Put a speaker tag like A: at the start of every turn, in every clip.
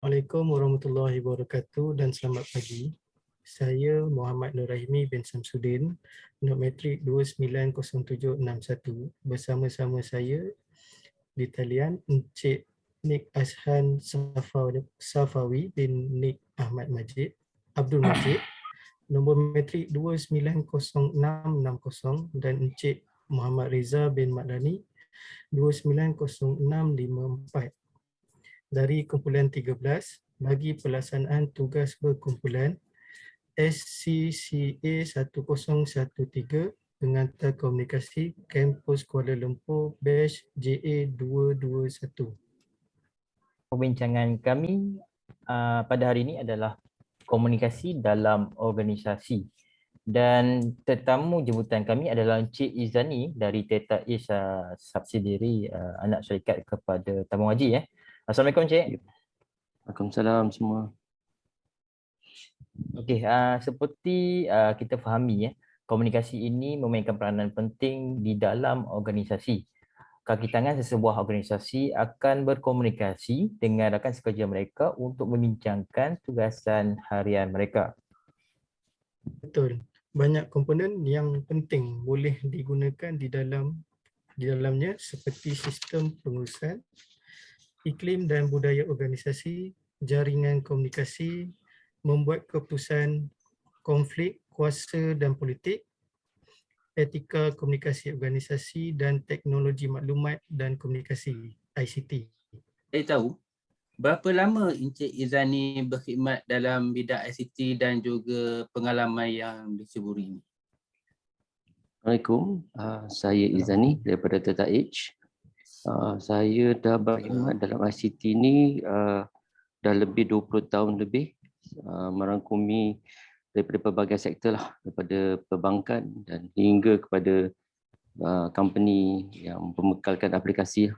A: Assalamualaikum warahmatullahi wabarakatuh dan selamat pagi. Saya Muhammad Nur Rahimi bin Samsudin, Nok Matrik 290761. Bersama-sama saya di talian Encik Nik Azhan Safawi bin Nik Ahmad Majid, Abdul Majid, nombor matrik 290660 dan Encik Muhammad Reza bin Madlani 290654. Dari kumpulan 13 bagi pelaksanaan tugas berkumpulan SCCA 1013 pengantar komunikasi kampus Kuala Lumpur batch JA221.
B: Perbincangan kami pada hari ini adalah komunikasi dalam organisasi, dan tetamu jemputan kami adalah Encik Izani dari Theta East subsidiary anak syarikat kepada tabung haji. Assalamualaikum Encik.
C: Waalaikumsalam semua.
B: Okey, seperti kita fahami komunikasi ini memainkan peranan penting di dalam organisasi. Kaki tangan sesebuah organisasi akan berkomunikasi dengan rakan sekerja mereka untuk membincangkan tugasan harian mereka.
A: Betul. Banyak komponen yang penting boleh digunakan di dalamnya seperti sistem pengurusan, iklim dan budaya organisasi, jaringan komunikasi, membuat keputusan, konflik kuasa dan politik, etika komunikasi organisasi dan teknologi maklumat dan komunikasi ICT.
D: Saya tahu berapa lama Encik Izani berkhidmat dalam bidang ICT dan juga pengalaman yang diceburi ini?
C: Assalamualaikum, saya Izani daripada Theta Edge. Saya dah berkhidmat dalam ICT ni dah lebih 20 tahun lebih, merangkumi daripada pelbagai sektor lah, daripada perbankan dan hingga kepada company yang membekalkan aplikasi.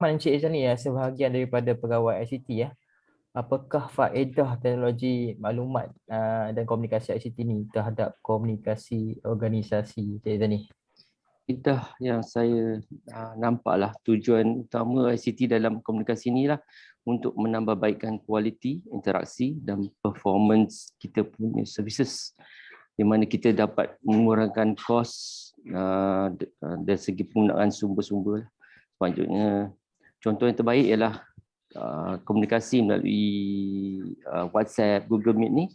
B: Encik Izani sebahagian daripada pegawai ICT apakah faedah teknologi maklumat dan komunikasi ICT ini terhadap komunikasi organisasi Encik Izani?
C: Faedah yang saya nampaklah tujuan utama ICT dalam komunikasi inilah untuk menambahbaikkan kualiti interaksi dan performance kita punya services, di mana kita dapat mengurangkan kos dari segi penggunaan sumber-sumber. Selanjutnya, contoh yang terbaik ialah komunikasi melalui WhatsApp, Google Meet ni,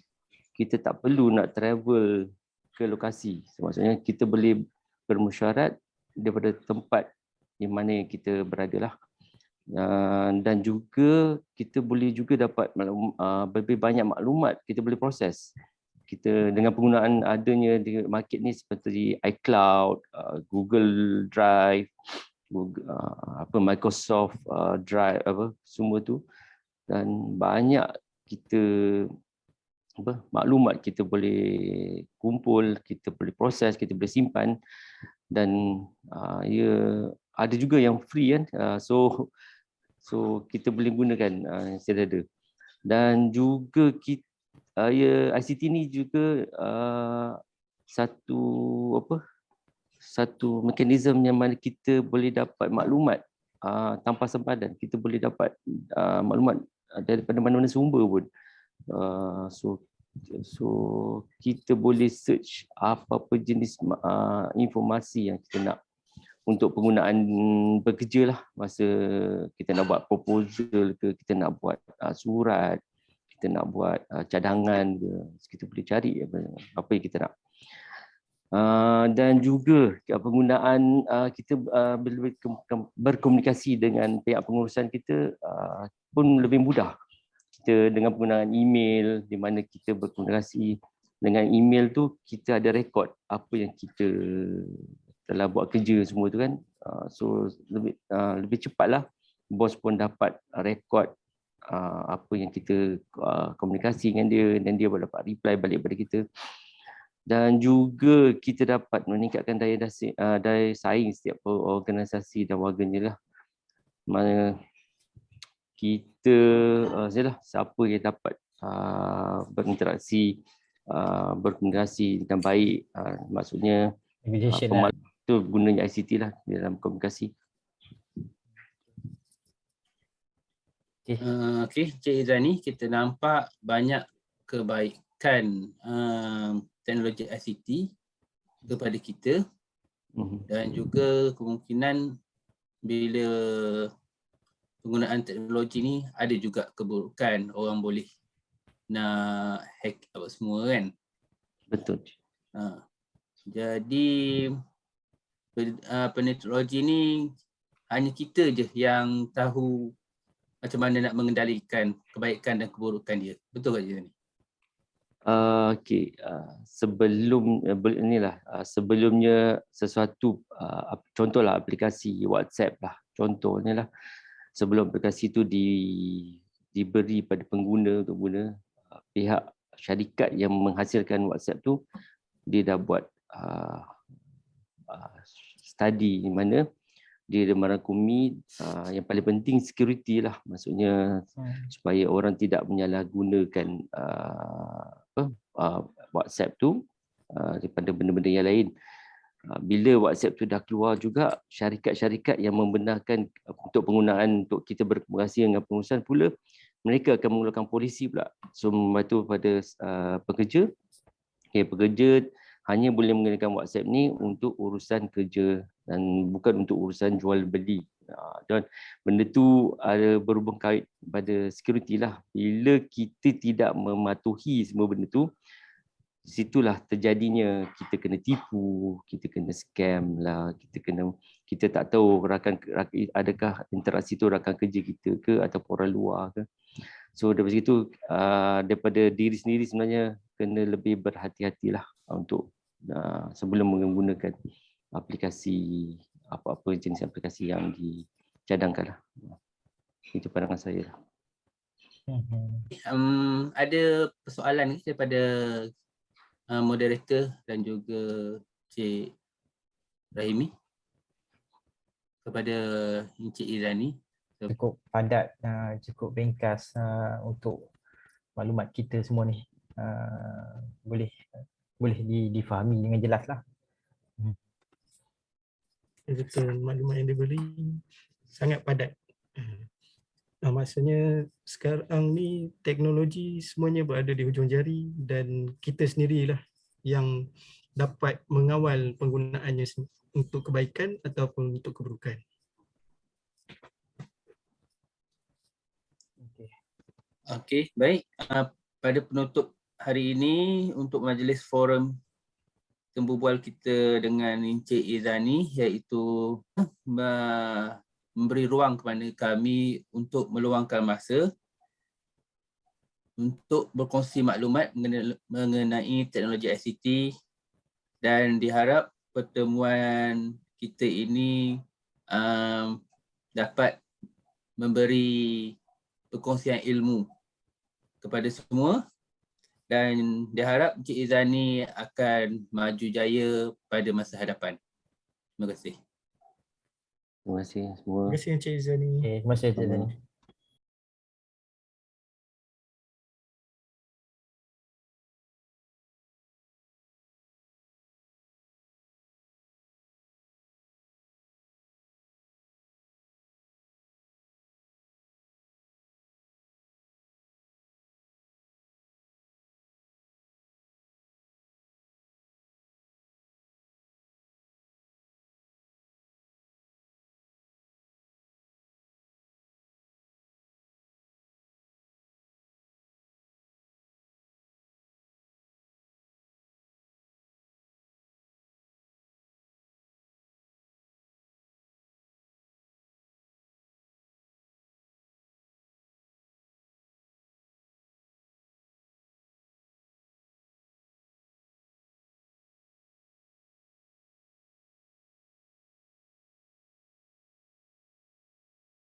C: kita tak perlu nak travel ke lokasi. Maksudnya kita boleh bermusyarat daripada tempat di mana kita berada lah. Dan juga kita boleh juga dapat lebih banyak maklumat kita boleh proses. Kita dengan penggunaan adanya di market ni seperti iCloud, Google Drive, Microsoft Drive, semua tu, dan banyak kita maklumat kita boleh kumpul, kita boleh proses, kita boleh simpan, dan ada juga yang free kan, so kita boleh gunakan sedia. Dan juga kita ICT ni juga satu mekanisme yang mana kita boleh dapat maklumat tanpa sempadan. Kita boleh dapat maklumat daripada mana-mana sumber pun. So kita boleh search apa-apa jenis informasi yang kita nak untuk penggunaan bekerja lah, masa kita nak buat proposal ke, kita nak buat surat, kita nak buat cadangan ke, kita boleh cari apa yang kita nak. Dan juga penggunaan kita berkomunikasi dengan pihak pengurusan kita pun lebih mudah. Kita dengan penggunaan email, di mana kita berkomunikasi dengan email tu, kita ada rekod apa yang kita telah buat kerja semua tu kan. So lebih cepatlah bos pun dapat rekod apa yang kita komunikasi dengan dia, dan dia boleh dapat reply balik pada kita. Dan juga kita dapat meningkatkan daya saing setiap organisasi dan warganya lah. Mana kita siapa yang dapat berinteraksi, berkomunikasi dengan baik, maksudnya itu gunanya ICT lah dalam komunikasi.
D: Okey, Encik Izani, kita nampak banyak kebaikan teknologi ICT kepada kita dan juga kemungkinan bila penggunaan teknologi ni ada juga keburukan, orang boleh nak hack apa semua kan.
C: Betul.
D: Jadi teknologi ni hanya kita je yang tahu macam mana nak mengendalikan kebaikan dan keburukan dia. Betul tak Izani?
C: Okey, sebelumnya sesuatu contohlah aplikasi WhatsApp lah, contohnya lah, sebelum aplikasi tu diberi pada pengguna untuk guna, pihak syarikat yang menghasilkan WhatsApp tu dia dah buat study di mana dia merangkumi yang paling penting security lah, maksudnya supaya orang tidak menyalahgunakan WhatsApp tu daripada benda-benda yang lain. Bila WhatsApp tu dah keluar juga, syarikat-syarikat yang membenarkan untuk penggunaan untuk kita berkomunikasi dengan pengurusan pula, mereka akan mengeluarkan polisi pula. So membantu pada pekerja. Pekerja hanya boleh menggunakan WhatsApp ni untuk urusan kerja dan bukan untuk urusan jual beli. Dan benda tu ada berhubung kait pada security lah. Bila kita tidak mematuhi semua benda tu, situlah terjadinya kita kena tipu, kita kena scam lah, kita tak tahu adakah interaksi tu rakan kerja kita ke ataupun orang luar ke. So daripada situ, daripada diri sendiri sebenarnya kena lebih berhati-hatilah untuk sebelum menggunakan aplikasi, apa-apa jenis aplikasi yang dicadangkan lah. Itu pandangan saya.
D: Ada persoalan ni daripada moderator dan juga Encik Rahimi kepada Encik Izani.
B: Cukup padat, cukup ringkas untuk maklumat kita semua ni. Boleh difahami dengan jelas lah.
A: Betul, maklumat yang diberi sangat padat. Maksudnya sekarang ni teknologi semuanya berada di hujung jari dan kita sendirilah yang dapat mengawal penggunaannya untuk kebaikan ataupun untuk keburukan.
D: Okey, baik. Pada penutup hari ini untuk majlis forum temu bual kita dengan Encik Izani, iaitu memberi ruang kepada kami untuk meluangkan masa untuk berkongsi maklumat mengenai teknologi ICT, dan diharap pertemuan kita ini dapat memberi perkongsian ilmu kepada semua, dan diharap Encik Izani akan maju jaya pada masa hadapan. Terima kasih.
C: Terima kasih semua.
A: Terima kasih Encik Izani.
B: Terima kasih Encik Izani.